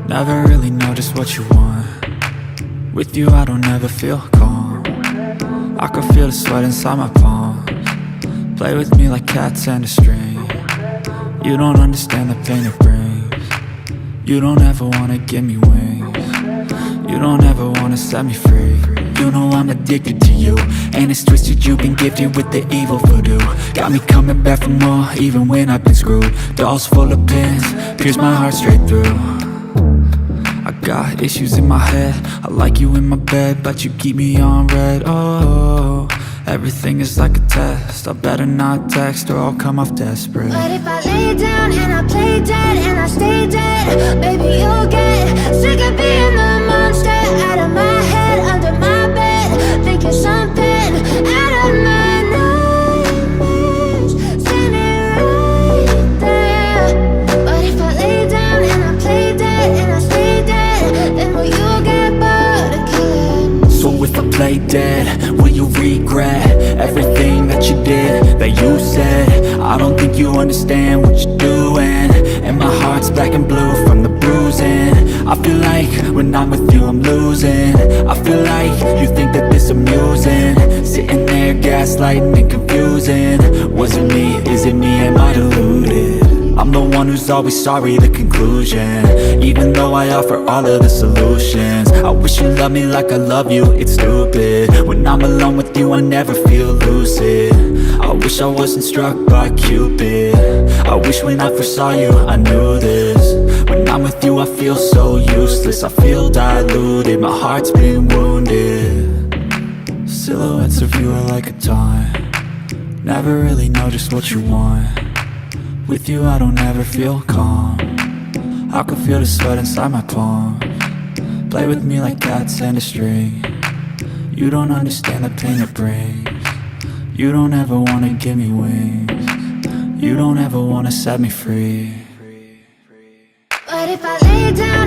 Never really know just what you want. With you I don't ever feel calm. I can feel the sweat inside my palms. Play with me like cats and a string. You don't understand the pain it brings. You don't ever wanna give me wings. You don't ever wanna set me free. You know I'm addicted to you, and it's twisted, you've been gifted with the evil voodoo. Got me coming back for more, even when I've been screwed. Dolls full of pins, pierce my heart straight through. I got issues in my head, I like you in my bed, but you keep me on red. Oh, everything is like a test, I better not text or I'll come off desperate. But if I lay down and I play dead and I stay dead, baby you'll get sick of being the monster out of my head, under my bed, thinking something out of my nightmares, standing right there. But if I lay down and I play dead and I stay dead, then will you get bored of killing? So if I play dead, will you regret everything that you did, that you said? I don't think you understand what you're doing, and my heart's black and blue from the bruising. I feel like when I'm with you I'm losing. I feel like you think that this amusing, sitting there gaslighting and confusing. Was it me? Is it me? Am I deluded? I'm the one who's always sorry, the conclusion, even though I offer all of the solutions. I wish you loved me like I love you, it's stupid. When I'm alone with you I never feel lucid. I wish I wasn't struck by Cupid. I wish when I first saw you I knew this. When I'm with you I feel so useless, I feel diluted, my heart's been wounded. Silhouettes of you are like a taunt. Never really know just what you want. With you I don't ever feel calm. I can feel the sweat inside my palms. Play with me like cats and a string. You don't understand the pain it brings. You don't ever wanna give me wings. You don't ever wanna set me free. But if I lay down